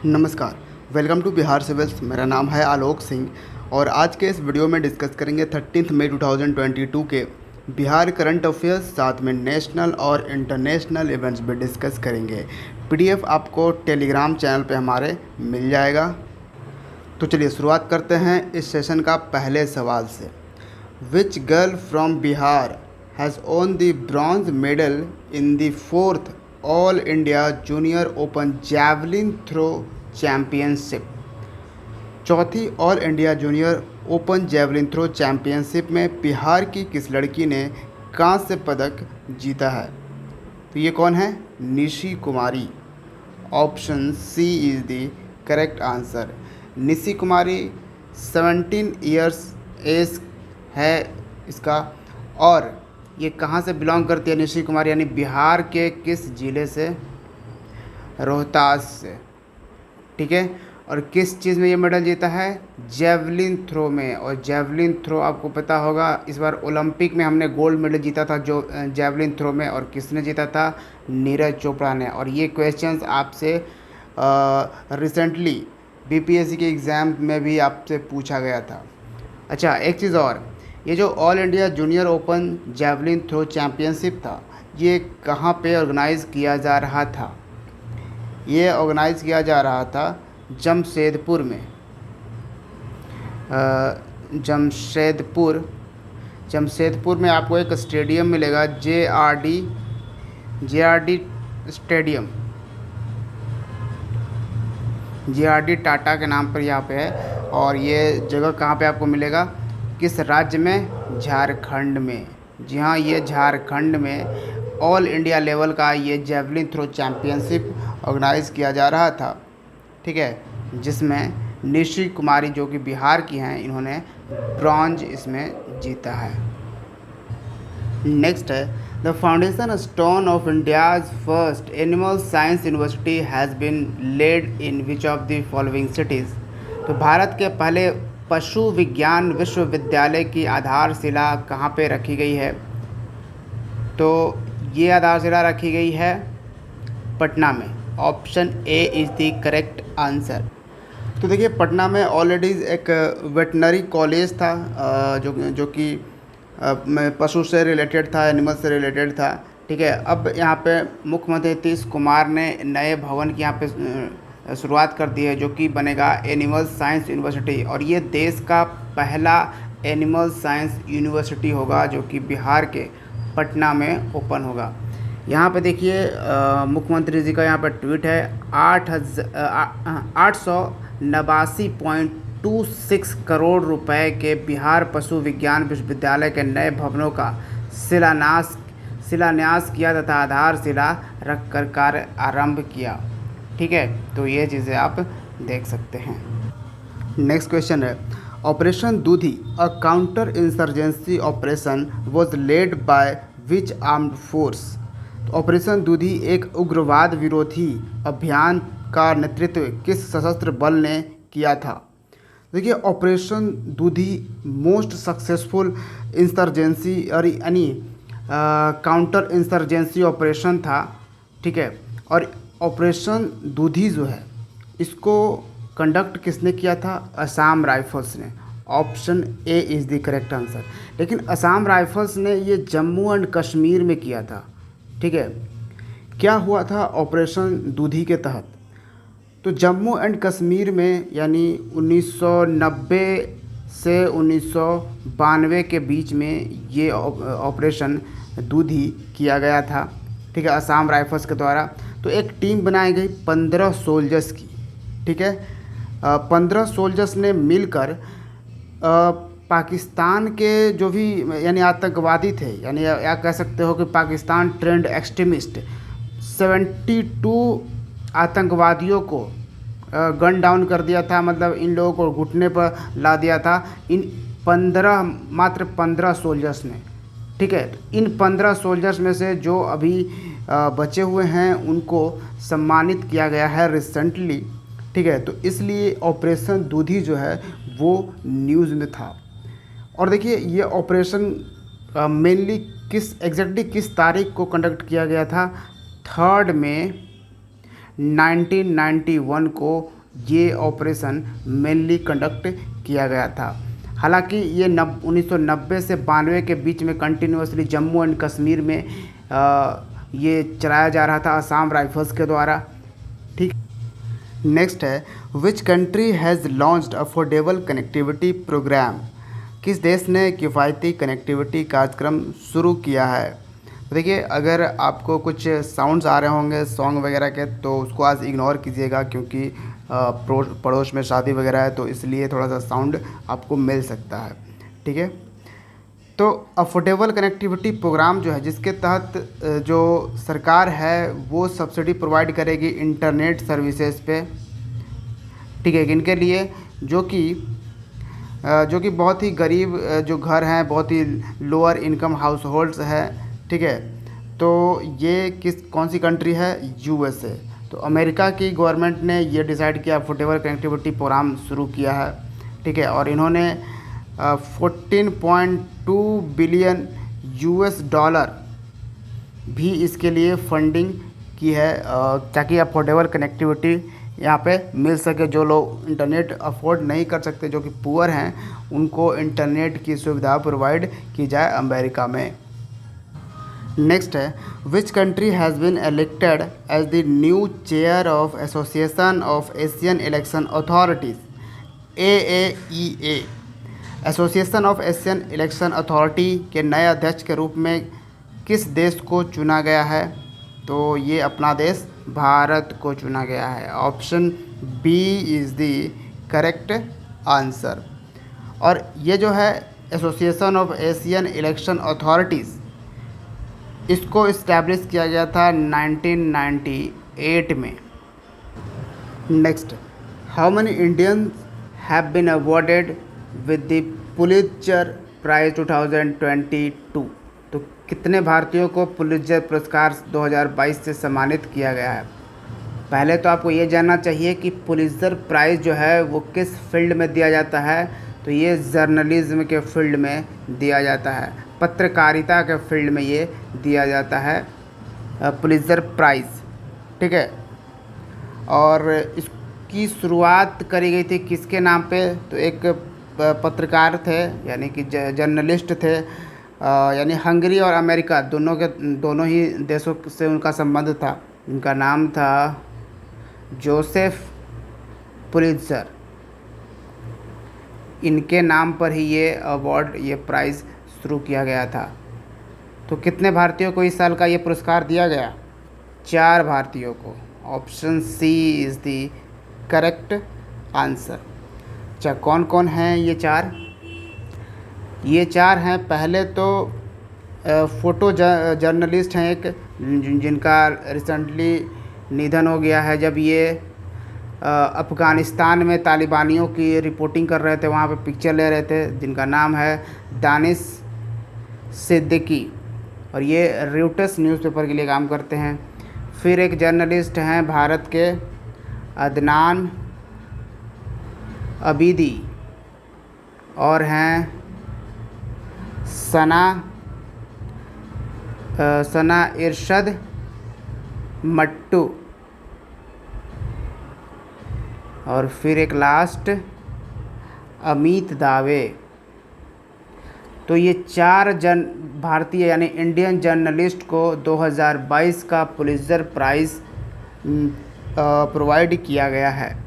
नमस्कार, welcome to Bihar civils. मेरा नाम है आलोक सिंह और आज के इस वीडियो में डिस्कस करेंगे 13 मई 2022 के बिहार करंट अफेयर्स, साथ में नेशनल और इंटरनेशनल इवेंट्स भी डिस्कस करेंगे। पीडीएफ आपको टेलीग्राम चैनल पे हमारे मिल जाएगा। तो चलिए शुरुआत करते हैं इस सेशन का पहले सवाल से। Which girl from Bihar has won the bronze medal in the 4th all India junior open javelin throw championship? चौथी all India junior open javelin throw championship में बिहार की किस लड़की ने कांस्य पदक जीता है? तो ये कौन है? Nishi Kumari. Option C is the correct answer. Nishi Kumari 17 years age है इसका। और ये कहाँ से बिलोंग करती है निशी कुमारी, यानी बिहार के किस ज़िले से? रोहतास से। ठीक है। और किस चीज़ में ये मेडल जीता है? जेवलिन थ्रो में। और जेवलिन थ्रो आपको पता होगा, इस बार ओलंपिक में हमने गोल्ड मेडल जीता था जो जेवलिन थ्रो में। और किसने जीता था? नीरज चोपड़ा ने। और ये क्वेश्चंस आपसे रिसेंटली बीपीएससी के एग्ज़ाम में भी आपसे पूछा गया था। अच्छा, एक चीज़ और, ये जो all India junior open javelin throw championship था, ये कहाँ पे ऑर्गेनाइज़ किया जा रहा था? ये ऑर्गेनाइज़ किया जा रहा था जमशेदपुर में। जमशेदपुर में आपको एक स्टेडियम मिलेगा, जे R D stadium. JRD. Tata के नाम पर यहाँ पे है। और ये जगह कहाँ पे आपको मिलेगा? किस राज्य में? झारखंड में। जी हाँ, ये झारखंड में ऑल इंडिया लेवल का ये जेवलिन थ्रो चैम्पियनशिप ऑर्गेनाइज़ किया जा रहा था। ठीक है, जिसमें निशी कुमारी जो कि बिहार की हैं, इन्होंने ब्रॉन्ज इसमें जीता है। नेक्स्ट है, the foundation stone of India's first animal science university has been laid in which of the following cities? तो भारत के पहले पशु विज्ञान विश्वविद्यालय की आधारशिला कहाँ पे रखी गई है? तो ये आधारशिला रखी गई है पटना में। Option A is the correct answer. तो देखिए, पटना में ऑलरेडी एक वेटनरी कॉलेज था जो कि पशु से रिलेटेड था, एनिमल से रिलेटेड था। ठीक है। अब यहाँ पे मुख्यमंत्री नीतीश कुमार ने नए भवन की यहाँ पे शुरुआत कर दी है, जो कि बनेगा एनिमल साइंस यूनिवर्सिटी। और ये देश का पहला एनिमल साइंस यूनिवर्सिटी होगा जो कि बिहार के पटना में ओपन होगा। यहाँ पे देखिए, मुख्यमंत्री जी का यहाँ पर ट्वीट है, 889.26 करोड़ रुपए के बिहार पशु विज्ञान विश्वविद्यालय के नए भवनों का शिलान्यास किया तथा आधारशिला रखकर कार्य आरंभ किया। ठीक है, तो ये चीज़ें आप देख सकते हैं। नेक्स्ट क्वेश्चन है, operation Dudhi a counter insurgency operation was led by which armed force? तो ऑपरेशन दूधी एक उग्रवाद विरोधी अभियान का नेतृत्व किस सशस्त्र बल ने किया था? देखिए, ऑपरेशन दूधी मोस्ट सक्सेसफुल इंसर्जेंसी और यानी काउंटर इंसर्जेंसी ऑपरेशन था। ठीक है। और ऑपरेशन दूधी जो है, इसको कंडक्ट किसने किया था? असम राइफल्स ने। Option A is the correct answer. लेकिन असम राइफल्स ने ये जम्मू एंड कश्मीर में किया था। ठीक है। क्या हुआ था ऑपरेशन दूधी के तहत? तो जम्मू एंड कश्मीर में यानी 1990 से 1992 के बीच में ये ऑपरेशन दूधी किया गया था। ठीक है, असम राइफल्स के द्वारा। तो एक टीम बनाई गई 15 सोल्जर्स की। ठीक है, 15 सोल्जर्स ने मिलकर पाकिस्तान के जो भी यानी आतंकवादी थे, यानी या कह सकते हो कि पाकिस्तान ट्रेंड एक्सट्रीमिस्ट 72 आतंकवादियों को गन डाउन कर दिया था। मतलब इन लोगों को घुटने पर ला दिया था मात्र 15 सोल्जर्स ने। ठीक है, इन 15 सोल्जर्स में से जो अभी बचे हुए हैं उनको सम्मानित किया गया है रिसेंटली। ठीक है, तो इसलिए ऑपरेशन दूधी जो है वो न्यूज़ में था। और देखिए, ये ऑपरेशन मेनली एग्जैक्टली किस तारीख को कंडक्ट किया गया था? 3 मई 1991 को ये ऑपरेशन मेनली कंडक्ट किया गया था। हालांकि ये 1990 से 92 के बीच में कंटिन्यूसली जम्मू एंड कश्मीर में ये चलाया जा रहा था असम राइफल्स के द्वारा। ठीक। नेक्स्ट है, which country has launched affordable connectivity programme. किस देश ने किफ़ायती कनेक्टिविटी कार्यक्रम शुरू किया है। तो देखिए, अगर आपको कुछ साउंड्स आ रहे होंगे सॉन्ग वगैरह के तो उसको आज इग्नोर कीजिएगा, क्योंकि पड़ोस में शादी वगैरह है तो इसलिए थोड़ा सा साउंड आपको मिल सकता है। ठीक है। तो अफोर्डेबल कनेक्टिविटी प्रोग्राम जो है, जिसके तहत जो सरकार है वो सब्सिडी प्रोवाइड करेगी इंटरनेट सर्विसेज पे। ठीक है। इनके लिए जो कि बहुत ही गरीब जो घर हैं, बहुत ही लोअर इनकम हाउस होल्ड्स है। ठीक है। तो ये कौन सी कंट्री है? यूएसए। तो अमेरिका की गवर्नमेंट ने ये डिसाइड किया, अफोर्डेबल कनेक्टिविटी प्रोग्राम शुरू किया है। ठीक है। और इन्होंने 14.2 बिलियन यूएस डॉलर भी इसके लिए फंडिंग की है, ताकि अफोर्डेबल कनेक्टिविटी यहाँ पे मिल सके। जो लोग इंटरनेट अफोर्ड नहीं कर सकते, जो कि पुअर हैं, उनको इंटरनेट की सुविधा प्रोवाइड की जाए अमेरिका में। नेक्स्ट है, which country has been elected as the new chair of association of Asian election authorities, AAEA। Association of Asian election authority के नए अध्यक्ष के रूप में किस देश को चुना गया है? तो ये अपना देश भारत को चुना गया है। Option B is the correct answer. और ये जो है association of Asian election authorities, इसको इस्टेब्लिश किया गया था 1998 में। Next, how many Indians have been awarded with the Pulitzer prize 2022। तो कितने भारतीयों को पुलित्जर पुरस्कार 2022 से सम्मानित किया गया है? पहले तो आपको ये जानना चाहिए कि पुलित्जर प्राइज़ जो है वो किस फील्ड में दिया जाता है। तो ये जर्नलिज्म के फील्ड में दिया जाता है, पत्रकारिता के फील्ड में ये दिया जाता है पुलित्जर प्राइज़। ठीक है। और इसकी शुरुआत करी गई थी किसके नाम पे? तो एक पत्रकार थे, यानी कि जर्नलिस्ट थे, यानी हंगरी और अमेरिका दोनों ही देशों से उनका संबंध था। उनका नाम था जोसेफ पुलित्जर। इनके नाम पर ही ये अवार्ड, ये प्राइज़ शुरू किया गया था। तो कितने भारतीयों को इस साल का ये पुरस्कार दिया गया? 4 भारतीयों को। Option C is the correct answer. अच्छा, कौन कौन हैं ये 4? ये 4 हैं, पहले तो फ़ोटो जर्नलिस्ट हैं एक, जिनका रिसेंटली निधन हो गया है। जब ये अफ़गानिस्तान में तालिबानियों की रिपोर्टिंग कर रहे थे, वहाँ पे पिक्चर ले रहे थे, जिनका नाम है दानिश सिद्दीकी, और ये रॉयटर्स न्यूज़पेपर के लिए काम करते हैं। फिर एक जर्नलिस्ट हैं भारत के अदनान अबीदी, और हैं सना इरशद मट्टू, और फिर एक लास्ट अमित दावे। तो ये 4 भारतीय यानी इंडियन जर्नलिस्ट को 2022 का पुलित्जर प्राइज़ प्रोवाइड किया गया है।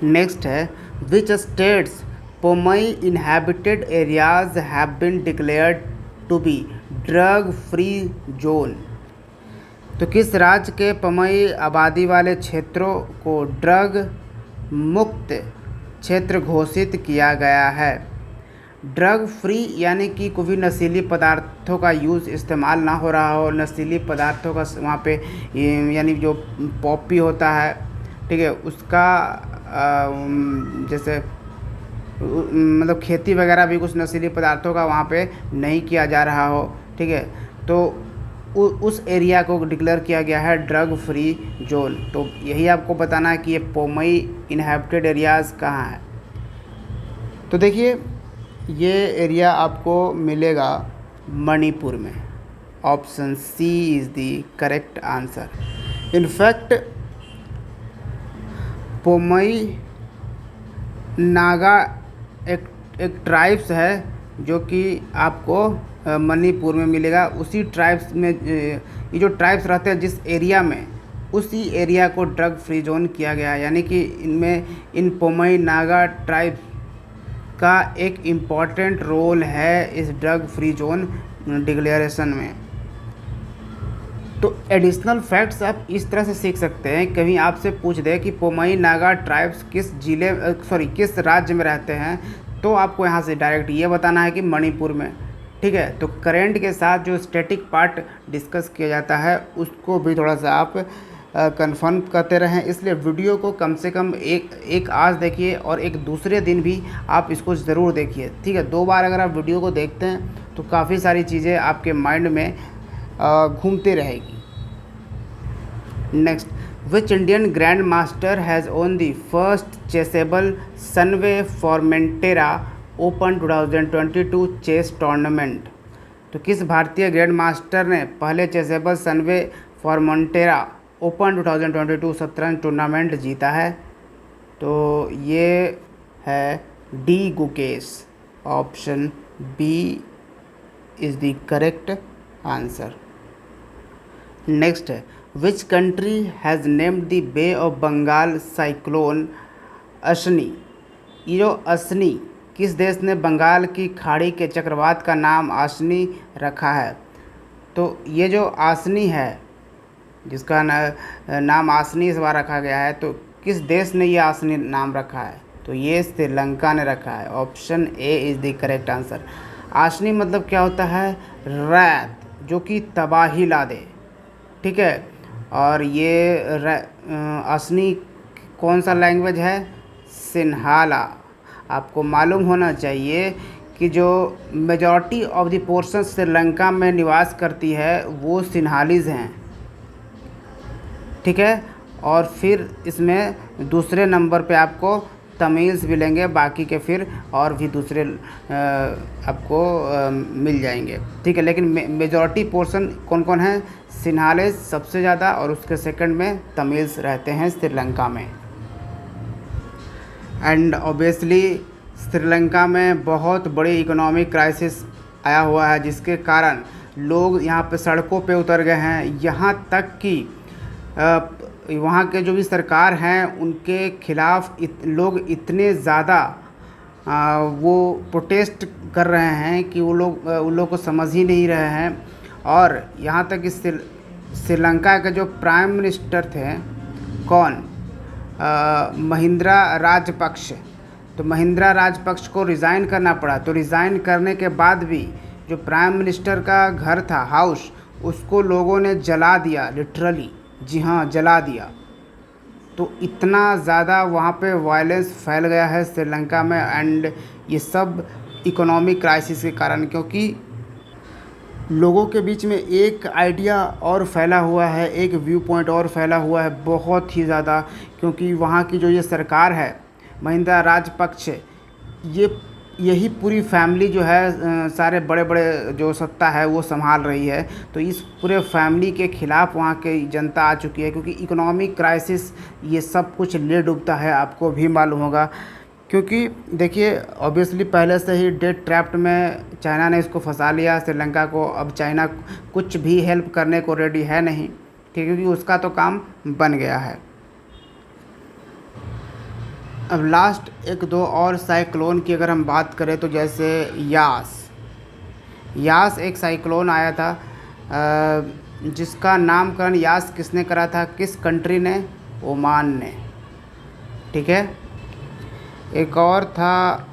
नेक्स्ट है, which states Pomai inhabited areas have been declared to be drug free zone. तो किस राज्य के पमई आबादी वाले क्षेत्रों को ड्रग मुक्त क्षेत्र घोषित किया गया है? ड्रग फ्री यानी कि कोई भी नशीली पदार्थों का यूज़ इस्तेमाल ना हो रहा हो, नशीली पदार्थों का वहाँ पे यानी जो पॉपी होता है, ठीक है, उसका जैसे मतलब खेती वगैरह भी कुछ नशीली पदार्थों का वहाँ पे नहीं किया जा रहा हो। ठीक है। तो उस एरिया को डिक्लेयर किया गया है ड्रग फ्री जोन। तो यही आपको बताना है कि ये पोमई इनहैबिटेड एरियाज़ कहाँ है। तो देखिए, ये एरिया आपको मिलेगा मणिपुर में। Option C is the correct answer. In fact Pomai Naga एक एक ट्राइब्स है जो कि आपको मणिपुर में मिलेगा। उसी ट्राइब्स में ये जो ट्राइब्स रहते हैं जिस एरिया में, उसी एरिया को ड्रग फ्री जोन किया गया है। यानी कि इनमें इन पोमई नागा ट्राइब्स का एक इम्पॉर्टेंट रोल है इस ड्रग फ्री जोन डिक्लेरेशन में। तो एडिशनल फैक्ट्स आप इस तरह से सीख सकते हैं, कभी आपसे पूछ दे कि पोमई नागा ट्राइब्स किस राज्य में रहते हैं, तो आपको यहाँ से डायरेक्ट ये बताना है कि मणिपुर में। ठीक है, तो करेंट के साथ जो स्टैटिक पार्ट डिस्कस किया जाता है उसको भी थोड़ा सा आप कंफर्म करते रहें। इसलिए वीडियो को कम से कम एक आज देखिए और एक दूसरे दिन भी आप इसको ज़रूर देखिए। ठीक है, 2 बार अगर आप वीडियो को देखते हैं तो काफ़ी सारी चीज़ें आपके माइंड में घूमती रहेगी। Next, which Indian grand master has won the first chessable sunway formentera open 2022 chess tournament. तो किस भारतीय ग्रैंड मास्टर ने पहले चेसेबल सनवे फॉर्मेंटेरा ओपन 2022 शतरंज टूर्नामेंट जीता है? तो ये है D Gukesh. Option B is the correct answer. Next है, which country has named the bay of Bengal cyclone Asani. ये जो अशनी, किस देश ने बंगाल की खाड़ी के चक्रवात का नाम आशनी रखा है? तो ये जो आशनी है, जिसका नाम आशनी इस बार रखा गया है, तो किस देश ने ये आशनी नाम रखा है? तो ये श्रीलंका ने रखा है। Option A is the correct answer. आशनी मतलब क्या होता है? रैत, जो कि तबाही ला दे। ठीक है, और ये आशनी कौन सा लैंग्वेज है? सिन्हाला। आपको मालूम होना चाहिए कि जो majority of the portion Sri Lanka में निवास करती है वो सिन्हालीज़ हैं। ठीक है, और फिर इसमें दूसरे नंबर पे आपको तमिल्स मिलेंगे, बाकी के फिर और भी दूसरे आपको मिल जाएंगे। ठीक है, लेकिन मेजॉरिटी पोर्शन कौन कौन है? सिन्हालीज़ सबसे ज़्यादा, और उसके सेकंड में तमिल्स रहते हैं श्रीलंका में। एंड ऑब्वियसली श्रीलंका में बहुत बड़ी इकोनॉमिक क्राइसिस आया हुआ है, जिसके कारण लोग यहाँ पे सड़कों पे उतर गए हैं। यहाँ तक कि वहाँ के जो भी सरकार हैं उनके खिलाफ लोग इतने ज़्यादा वो प्रोटेस्ट कर रहे हैं कि वो लोग उन लोग को समझ ही नहीं रहे हैं। और यहाँ तक कि श्रीलंका के जो प्राइम मिनिस्टर थे, कौन? महिंद्रा राजपक्ष। तो महिंद्रा राजपक्ष को रिज़ाइन करना पड़ा। तो रिज़ाइन करने के बाद भी जो प्राइम मिनिस्टर का घर था, हाउस, उसको लोगों ने जला दिया, लिटरली। जी हाँ, जला दिया। तो इतना ज़्यादा वहाँ पे वायलेंस फैल गया है श्रीलंका में, एंड ये सब इकोनॉमिक क्राइसिस के कारण, क्योंकि लोगों के बीच में एक आइडिया और फैला हुआ है, एक व्यू पॉइंट और फैला हुआ है बहुत ही ज़्यादा। क्योंकि वहाँ की जो ये सरकार है, महिंद्रा राजपक्ष, यही पूरी फैमिली जो है सारे बड़े बड़े जो सत्ता है वो संभाल रही है। तो इस पूरे फैमिली के ख़िलाफ़ वहाँ की जनता आ चुकी है, क्योंकि इकोनॉमिक क्राइसिस ये सब कुछ ले डूबता है, आपको भी मालूम होगा। क्योंकि देखिए, ऑब्वियसली पहले से ही डेट ट्रैप्ड में चाइना ने इसको फंसा लिया श्रीलंका को। अब चाइना कुछ भी हेल्प करने को रेडी है नहीं, ठीक है, क्योंकि उसका तो काम बन गया है। अब लास्ट 1-2 और साइक्लोन की अगर हम बात करें, तो जैसे यास एक साइक्लोन आया था, जिसका नामकरण यास किसने करा था? किस कंट्री ने? ओमान ने। ठीक है, एक और था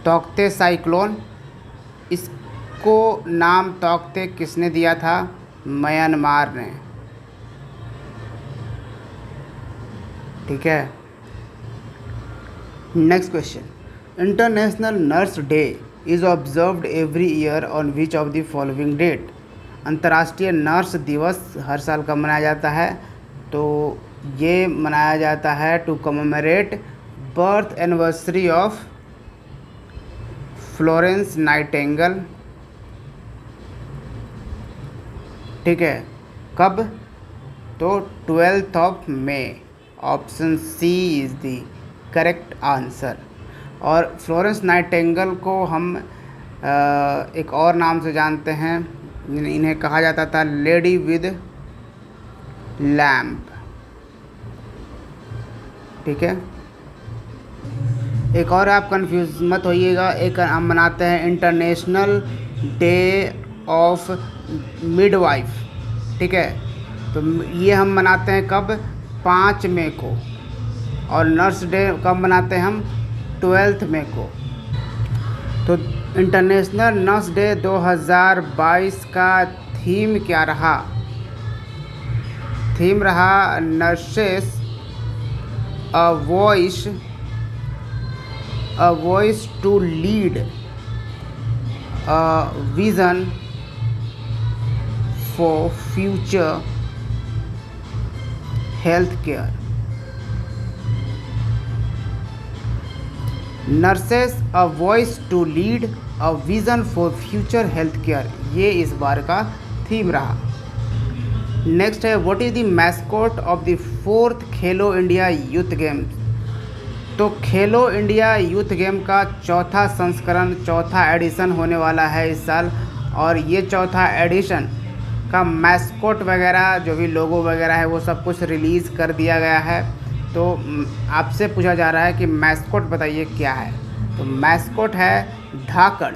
तौकते साइक्लोन। इसको नाम तौकते किसने दिया था? म्यांमार ने। ठीक है, next question, international nurse day is observed every year on which of the following date. अंतर्राष्ट्रीय नर्स दिवस हर साल कब मनाया जाता है? तो ये मनाया जाता है to commemorate birth anniversary of Florence Nightingale. ठीक है, कब? तो 12th of May, option C is the correct answer. और फ्लोरेंस नाइटिंगेल को हम एक और नाम से जानते हैं, इन्हें कहा जाता था लेडी विद लैम्प। ठीक है, एक और आप कंफ्यूज मत होइएगा, एक हम मनाते हैं इंटरनेशनल डे ऑफ मिडवाइफ। ठीक है, तो ये हम मनाते हैं कब, 5 मई को। और नर्स डे कब मनाते हैं हम, 12 मई को। तो इंटरनेशनल नर्स डे 2022 का थीम क्या रहा? थीम रहा nurses a voice to lead a vision for future health care. Nurses a voice to lead a vision for future health care, ये इस बार का थीम रहा। नेक्स्ट है, what is the mascot of the 4th Khelo India youth games? तो खेलो India youth game का चौथा संस्करण, चौथा एडिशन होने वाला है इस साल। और ये चौथा एडिशन का मैस्कॉट वगैरह जो भी लोगो वगैरह है वो सब कुछ रिलीज़ कर दिया गया है। तो आपसे पूछा जा रहा है कि मैस्कॉट बताइए क्या है। तो मैस्कॉट है Dhaakad,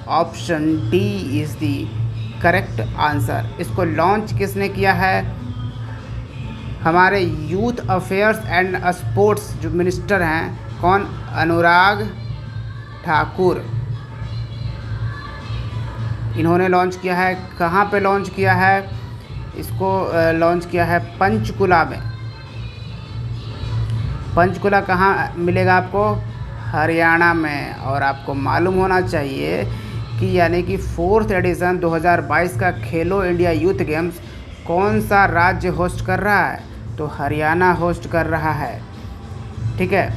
option D is the correct answer. इसको लॉन्च किसने किया है? हमारे यूथ अफेयर्स एंड स्पोर्ट्स जो मिनिस्टर हैं, कौन? अनुराग ठाकुर, इन्होंने लॉन्च किया है। कहाँ पे लॉन्च किया है? इसको लॉन्च किया है पंचकुला में। पंचकुला कहाँ मिलेगा आपको? हरियाणा में। और आपको मालूम होना चाहिए कि यानी कि 4th एडिशन 2022 का खेलो इंडिया यूथ गेम्स कौन सा राज्य होस्ट कर रहा है? तो हरियाणा होस्ट कर रहा है। ठीक है,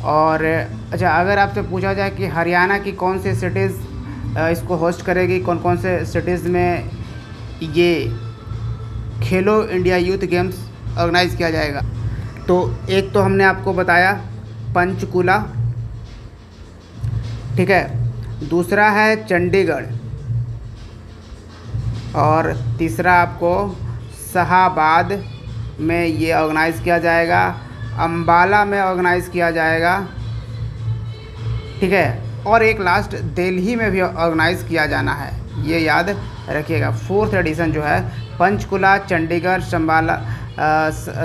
और अच्छा, अगर आपसे पूछा जाए कि हरियाणा की कौन सी सिटीज़ इसको होस्ट करेगी, कौन कौन से सिटीज़ में ये खेलो इंडिया यूथ गेम्स ऑर्गेनाइज़ किया जाएगा, तो एक तो हमने आपको बताया पंचकुला। ठीक है, दूसरा है चंडीगढ़, और तीसरा आपको शाहबाद में ये ऑर्गेनाइज़ किया जाएगा, अंबाला में ऑर्गेनाइज़ किया जाएगा। ठीक है, और एक लास्ट दिल्ली में भी ऑर्गेनाइज़ किया जाना है, ये याद रखिएगा। 4th एडिशन जो है पंचकुला, चंडीगढ़,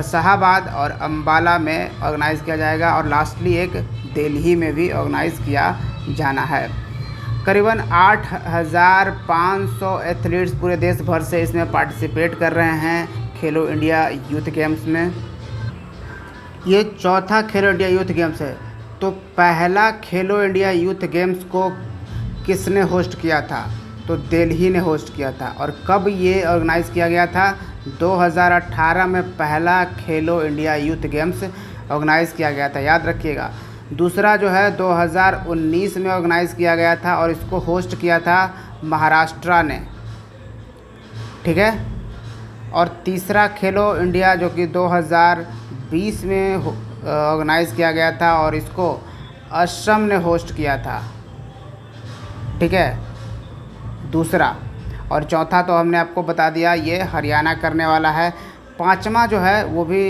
शाहबाद और अंबाला में ऑर्गेनाइज़ किया जाएगा, और लास्टली एक दिल्ली में भी ऑर्गेनाइज़ किया जाना है। करीबन 8,500 एथलीट्स पूरे देश भर से इसमें पार्टिसिपेट कर रहे हैं खेलो इंडिया यूथ गेम्स में। ये चौथा खेलो इंडिया यूथ गेम्स है। तो पहला खेलो इंडिया यूथ गेम्स को किसने होस्ट किया था? तो दिल्ली ने होस्ट किया था। और कब ये ऑर्गेनाइज़ किया गया था? 2018 में पहला खेलो इंडिया यूथ गेम्स ऑर्गेनाइज़ किया गया था, याद रखिएगा। दूसरा जो है 2019 में ऑर्गेनाइज़ किया गया था, और इसको होस्ट किया था महाराष्ट्र ने। ठीक है, और तीसरा खेलो इंडिया जो कि 2020 में ऑर्गेनाइज़ किया गया था, और इसको असम ने होस्ट किया था। ठीक है, दूसरा। और चौथा तो हमने आपको बता दिया, ये हरियाणा करने वाला है। पांचवा जो है वो भी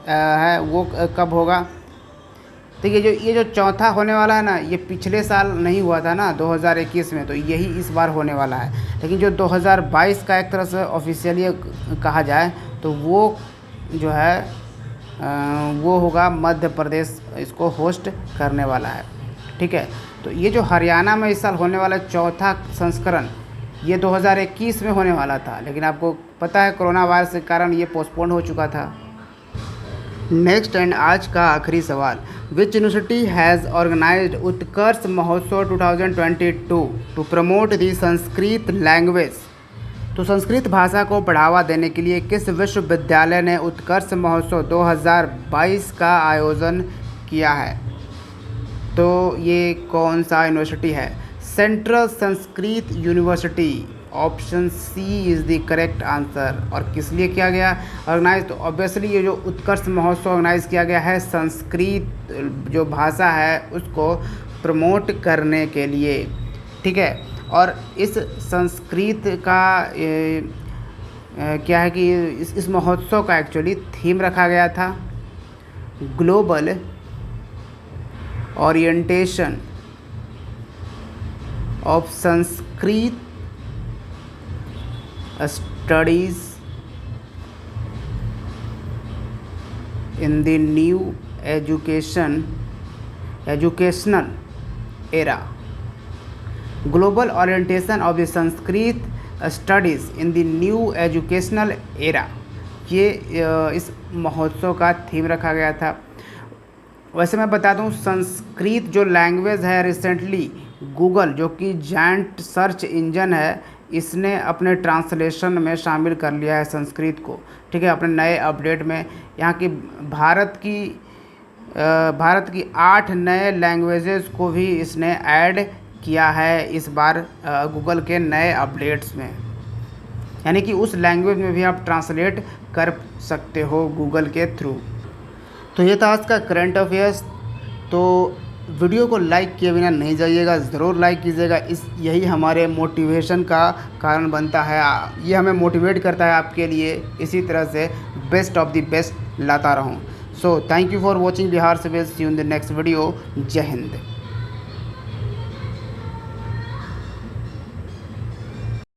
है, वो कब होगा? तो ये जो चौथा होने वाला है ना, ये पिछले साल नहीं हुआ था ना 2021 में, तो यही इस बार होने वाला है। लेकिन जो 2022 का एक तरह से ऑफिशियली कहा जाए तो वो जो है वो होगा मध्य प्रदेश इसको होस्ट करने वाला है। ठीक है, तो ये जो हरियाणा में इस साल होने वाला चौथा संस्करण, ये 2021 में होने वाला था, लेकिन आपको पता है कोरोना वायरस के कारण ये पोस्टपोन हो चुका था। नेक्स्ट एंड आज का आखिरी सवाल, which university has organised Utkarsh Mahotsav 2022 to promote the Sanskrit language? तो संस्कृत भाषा को बढ़ावा देने के लिए किस विश्वविद्यालय ने उत्कर्ष महोत्सव 2022 का आयोजन किया है? तो ये कौन सा यूनिवर्सिटी है? Central Sanskrit university, option C is the correct answer. और किस लिए किया गया ऑर्गेनाइज? तो ऑब्वियसली ये जो उत्कर्ष महोत्सव ऑर्गेनाइज किया गया है संस्कृत जो भाषा है उसको प्रमोट करने के लिए, ठीक है। और इस संस्कृत का क्या है कि इस महोत्सव का एक्चुअली थीम रखा गया था global orientation of Sanskrit studies in the new educational era. Global orientation of the Sanskrit studies in the new educational era, ये इस महोत्सव का थीम रखा गया था। वैसे मैं बता दूं संस्कृत जो लैंग्वेज है रिसेंटली गूगल जो कि जायंट सर्च इंजन है इसने अपने ट्रांसलेशन में शामिल कर लिया है संस्कृत को, ठीक है, अपने नए अपडेट में। यहाँ की भारत की 8 नए लैंग्वेजेस को भी इसने ऐड किया है इस बार गूगल के नए अपडेट्स में, यानी कि उस लैंग्वेज में भी आप ट्रांसलेट कर सकते हो गूगल के थ्रू। तो ये था आज का करंट अफेयर्स। तो वीडियो को लाइक किए बिना नहीं जाइएगा, ज़रूर लाइक कीजिएगा। यही हमारे मोटिवेशन का कारण बनता है, ये हमें मोटिवेट करता है आपके लिए इसी तरह से बेस्ट ऑफ द बेस्ट लाता रहूँ। So thank you for watching Bihar civils. See you in the next video. जय हिंद।